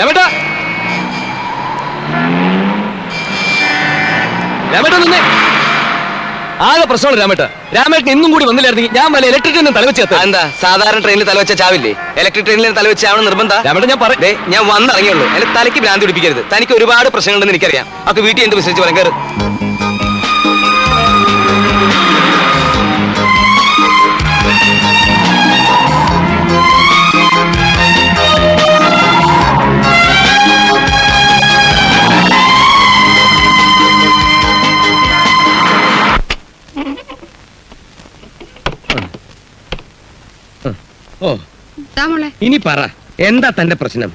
രാമേട്ടാ, രാമേട്ടാ നിന്നെ. ആകെ പ്രശ്നമാണ് രാമേട്ട. രാമേട്ടൻ ഇന്നും കൂടി വന്നില്ലായിരുന്നെങ്കിൽ ഞാൻ വല്ല ഇലക്ട്രിക് ട്രെയിനിൽ തലവെച്ച് എത്താം. എന്താ സാധാരണ ട്രെയിനിൽ തലവെച്ച ചാവില്ലേ? ഇലക്ട്രിക് ട്രെയിനിൽ തലവെച്ച ആവണം നിർബന്ധം. രാമേട്ട ഞാൻ വന്നിറങ്ങിയുള്ളൂ. എന്റെ തലയ്ക്ക് ഭ്രാന്തി പിടിപ്പിക്കരുത്. തനിക്ക് ഒരുപാട് പ്രശ്നങ്ങളുണ്ടെന്ന് എനിക്കറിയാം. അതൊക്കെ വീട്ടിൽ എന്ത് വിശ്വസിച്ച് പറയാൻ കയറും. ഓ ഇനി പറ, എന്താ തന്റെ പ്രശ്നം?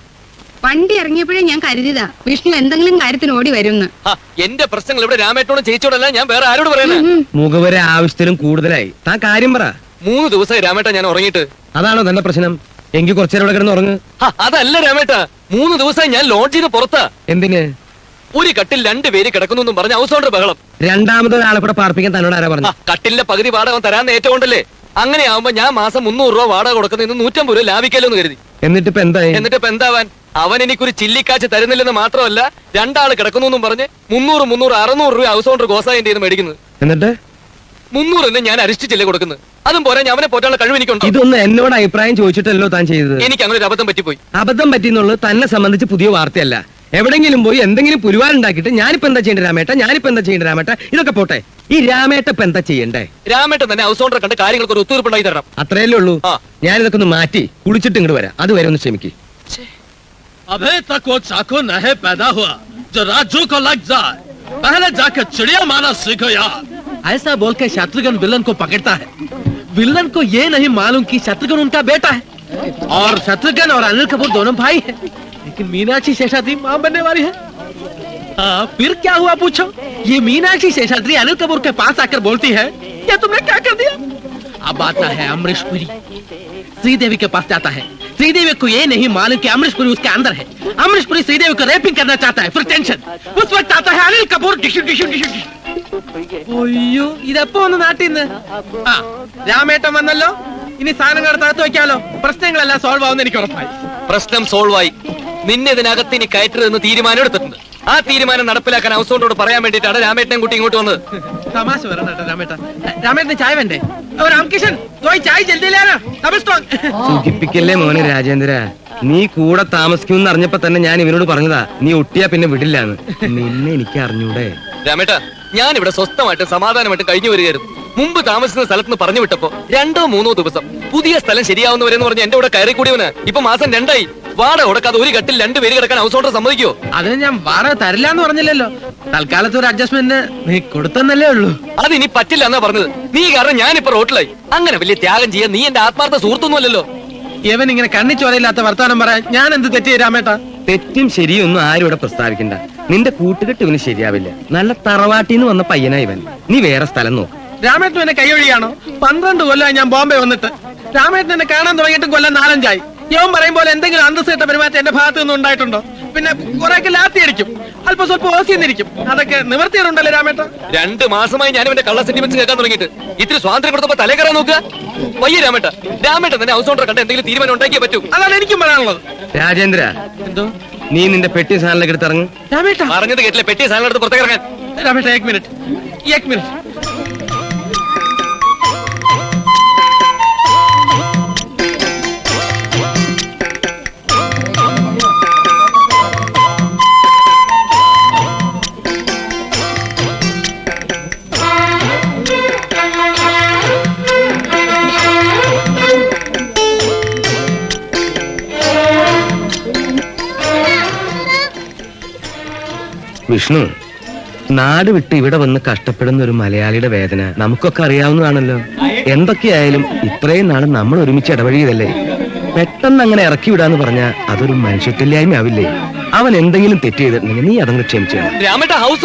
വണ്ടി ഇറങ്ങിയപ്പോഴേ ഞാൻ കരുതിയതാ വിഷ്ണു എന്തെങ്കിലും കാര്യത്തിന് ഓടി വരുമെന്ന്. എന്റെ പ്രശ്നങ്ങൾ ഇവിടെ രാമേട്ടോടും ചേച്ചിയോടല്ല, ഞാൻ വേറെ ആരോട് പറയുന്നത്? മുഖവരെ ആവശ്യത്തിലും കൂടുതലായി. താൻ കാര്യം പറ. 3 ദിവസമായി രാമേട്ട ഞാൻ ഉറങ്ങിയിട്ട്. അതാണോ തന്റെ പ്രശ്നം? എങ്കിൽ കുറച്ചേരം ഇവിടെ കിടന്ന് ഉറങ്ങ്. അതല്ല രാമേട്ട, 3 ദിവസമായി ഞാൻ ലോഡ്ജിന് പുറത്താ. എന്തിന്? ഒരു കട്ടിൽ 2 പേര് കിടക്കുന്നു പറഞ്ഞ ഹൗസ് ഓണർ ബഹളം. രണ്ടാമതൊരാളെ കൂടെ പാർപ്പിക്കാൻ തന്നോട് ആരാ പറഞ്ഞു? കട്ടിലിന്റെ പകുതി വാടക തരാൻ ഏറ്റവുണ്ടല്ലേ. അങ്ങനെ ആവുമ്പോ ഞാൻ മാസം 300 രൂപ വാടക കൊടുക്കുന്ന 150 രൂപ ലാഭിക്കല്ലോ എന്ന് കരുതി. എന്നിട്ടിപ്പോ എന്തായി? എന്നിട്ടിപ്പോ എന്താവാൻ? അവൻ എനിക്കൊരു ചില്ലിക്കാച്ച് തരുന്നില്ലെന്ന് മാത്രമല്ല, 2 ആള് കിടക്കുന്നു പറഞ്ഞ് 300, 600 രൂപ ഹൗസ് ഓണർ ഗോസായന്റെ മേടിക്കുന്നത്. എന്നിട്ട് 300 തന്നെ ഞാൻ അരിഷ്ടിച്ചില്ലേ കൊടുക്കുന്നത്. അതും പോരാ, ഞാൻ അവനെ പോറ്റാനുള്ള കഴിവ് എനിക്കുണ്ട്. ഇതൊന്നും എന്നോട് അഭിപ്രായം ചോദിച്ചിട്ടല്ലോ താൻ ചെയ്തത്. എനിക്ക് അങ്ങനെ ഒരു അബദ്ധം പറ്റിപ്പോയി. അബദ്ധം പറ്റിയെന്നുള്ളത് തന്നെ സംബന്ധിച്ച് പുതിയ വാർത്തയല്ല. എവിടെങ്കിലും പോയി എന്തെങ്കിലും പുരുവാനുണ്ടാക്കിയിട്ട് ഞാനിപ്പോ എന്താ ചെയ്യേണ്ട രാമേട്ട, ഞാനിപ്പോ എന്താ ചെയ്യേണ്ട രാമേട്ട, ഇതൊക്കെ പോട്ടെ. ഈ രാമേട്ട ഇപ്പൊ എന്താ ചെയ്യണ്ടേ? രാമേട്ടൻ തന്നെ ഹൗസ് ഓണറെ കണ്ട് കാര്യങ്ങൾക്ക് ഒരു ഒത്തുതീർപ്പുണ്ടായി തരണം. അത്രയല്ലേ ഉള്ളൂ. ഞാനിതൊക്കെ ഒന്ന് മാറ്റി കുളിച്ചിട്ട് ഇങ്ങോട്ട് വരാം. അതുവരെ ഒന്ന് ക്ഷമിക്ക്. अबे तक वो चाकू नहीं पैदा हुआ जो राजू को लग जाए. पहले जाकर चिड़िया मारना सीखो यार. ऐसा बोल के शत्रुघ्न विलन को पकड़ता है. विलन को ये नहीं मालूम कि शत्रुघ्न उनका बेटा है और शत्रुघ्न और अनिल कपूर दोनों भाई हैं. लेकिन मीनाक्षी शेषाद्री मां बनने वाली है. फिर क्या हुआ पूछो? ये मीनाक्षी शेषाद्री अनिल कपूर के पास आकर बोलती है, ये तुमने क्या कर दिया? अब आता है अमरीश पुरी. श्रीदेवी के पास जाता है. श्रीदेवी को ये नहीं मालूम कि अमरीश पुरी उसके अंदर है. अमरीश पुरी श्रीदेवी को रेपिंग करना चाहता है. फिर टेंशन. उस वक्त आता है अनिल कपूर. അയ്യോ, ഇതെപ്പോ ഒന്ന് നാട്ടിന്ന്. രാമേട്ടൻ വന്നല്ലോ. ഇനി സാധനങ്ങൾ തകർത്ത് വെക്കാലോ. പ്രശ്നങ്ങളെല്ലാം സോൾവ് ആവുന്ന എനിക്ക് ഉറപ്പായി. പ്രശ്നം സോൾവ് ആയി. നിന്നെ ഇതിനകത്ത് ഇനി കയറ്റരുതെന്ന് തീരുമാനം എടുത്തിട്ടുണ്ട്. ആ തീരുമാനം നടപ്പിലാക്കാൻ ഹൗസ് ഓണറോട് പറയാൻ വേണ്ടിയിട്ടാണ് രാമേട്ടൻ കുട്ടി ഇങ്ങോട്ട് വന്നത്. തമാശ വരണം കേട്ടോ രാമേട്ടൻ. രാമേട്ടന് ചായ വേണ്ടേ? രാംകിഷൻ ചായ ജൽദിയിലാണോ? സുഖിപ്പിക്കല്ലേ മോനെ രാജേന്ദ്ര. നീ കൂടെ താമസിക്കുമെന്ന് അറിഞ്ഞപ്പോ തന്നെ ഞാൻ ഇവനോട് പറഞ്ഞതാ, നീ ഒട്ടിയാ പിന്നെ വിടില്ലാന്ന്. നിന്നെ എനിക്ക് അറിഞ്ഞൂടെ രാമേട്ട? ഞാൻ ഇവിടെ സ്വസ്ഥമായിട്ട് സമാധാനമായിട്ട് കഴിഞ്ഞു വരികയായിരുന്നു. മുമ്പ് താമസിക്കുന്ന സ്ഥലത്ത് നിന്ന് പറഞ്ഞു വിട്ടപ്പോ 2-3 ദിവസം പുതിയ സ്ഥലം ശരിയാവുന്നവരെന്ന് പറഞ്ഞ് എന്റെ കൂടെ കയറി കൂടിയവന് ഇപ്പൊ മാസം 2 ആയി. വാടക കൊടുക്കാതെ ഒരു കട്ടിൽ 2 പേര് കിടക്കാൻ ഹൗസ് ഓണർ സമ്മതിക്കോ? അതിന് ഞാൻ വാടക തരില്ല എന്ന് പറഞ്ഞില്ലല്ലോ. തൽക്കാലത്ത് ഒരു അഡ്ജസ്റ്റ്മെന്റ് നീ കൊടുത്തന്നല്ലേ ഉള്ളൂ. അതിനി പറ്റില്ല എന്നാ പറഞ്ഞത്. നീ കാരണം ഞാനിപ്പോ റോട്ടിലായി. അങ്ങനെ വലിയ ത്യാഗം ചെയ്യാൻ നീ എന്റെ ആത്മാർത്ഥ സുഹൃത്തൊന്നുമല്ലല്ലോ. ഇവൻ ഇങ്ങനെ കണ്ണിച്ചോരയില്ലാത്ത വർത്താനം പറയാൻ ഞാൻ എന്ത് തെറ്റ് രാമേട്ട? തെറ്റും ശരിയൊന്നും ആരും ഇവിടെ പ്രസ്താവിക്കണ്ട. നിന്റെ കൂട്ടുകെട്ട് ഇവന് ശരിയാവില്ല. നല്ല തറവാട്ടിന്ന് വന്ന പയ്യനാ ഇവൻ. നീ വേറെ സ്ഥലം നോക്ക്. രാമേട്ടൻ എന്നെ കൈയൊഴിയാണോ? 12 കൊല്ലമായി ഞാൻ ബോംബെ വന്നിട്ട്. രാമേട്ടൻ എന്നെ കാണാൻ തുടങ്ങിയിട്ടും കൊല്ലം 4-5 ആയി. യവൻ പറയുമ്പോൾ എന്തെങ്കിലും അന്തസ്സേട്ട പെരുമാറ്റം എന്റെ ഭാഗത്ത് നിന്ന് ഉണ്ടായിട്ടുണ്ടോ? പിന്നെ കുറെയൊക്കെ ലാത്തി അടിക്കും, അല്പം സ്വല്പം ഓസിന്നിരിക്കും. അതൊക്കെ നിവർത്തിയുണ്ടല്ലോ രാമേട്ട. 2 മാസമായി ഞാൻ എന്റെ കള്ള സെന്റിമെന്റ്സ് കേൾക്കാൻ തുടങ്ങിയിട്ട്. ഇത്തിരി സ്വാതന്ത്ര്യം കൊടുത്തപ്പോ തലേ കയറാൻ നോക്കുക. വയ്യ രാമേട്ട. രാമേട്ടൻ തന്നെ ഹൗസ് ഓണറെ കണ്ട എന്തെങ്കിലും തീരുമാനം ഉണ്ടാക്കിയേ പറ്റൂ. അതാണ് എനിക്കും പറയാനുള്ളത്. രാജേന്ദ്ര, എന്തോ നീ നിന്റെ പെട്ടി സാധനത്തിലേക്ക് എടുത്തിറങ്ങും. രാമേട്ട പറഞ്ഞത് കേട്ടില്ല. പെട്ടി സാധനം എടുത്ത് പുറത്തേക്ക് ഇറങ്ങാൻ. രാമേട്ട एक मिनट. വിഷ്ണു, നാട് വിട്ട് ഇവിടെ വന്ന് കഷ്ടപ്പെടുന്ന ഒരു മലയാളിയുടെ വേദന നമുക്കൊക്കെ അറിയാവുന്നതാണല്ലോ. എന്തൊക്കെയായാലും ഇത്രയും നാളും നമ്മൾ ഒരുമിച്ച് ഇടപഴകിയതല്ലേ. പെട്ടെന്ന് അങ്ങനെ ഇറക്കി വിടാന്ന് പറഞ്ഞാൽ അതൊരു മനുഷ്യത്തില്ലായ്മ ആവില്ലേ? അവൻ എന്തെങ്കിലും തെറ്റ് ചെയ്തിട്ടുണ്ടെങ്കിൽ നീ അതങ്ങ് ക്ഷമിച്ചു. രാമേട്ട ഹൗസ്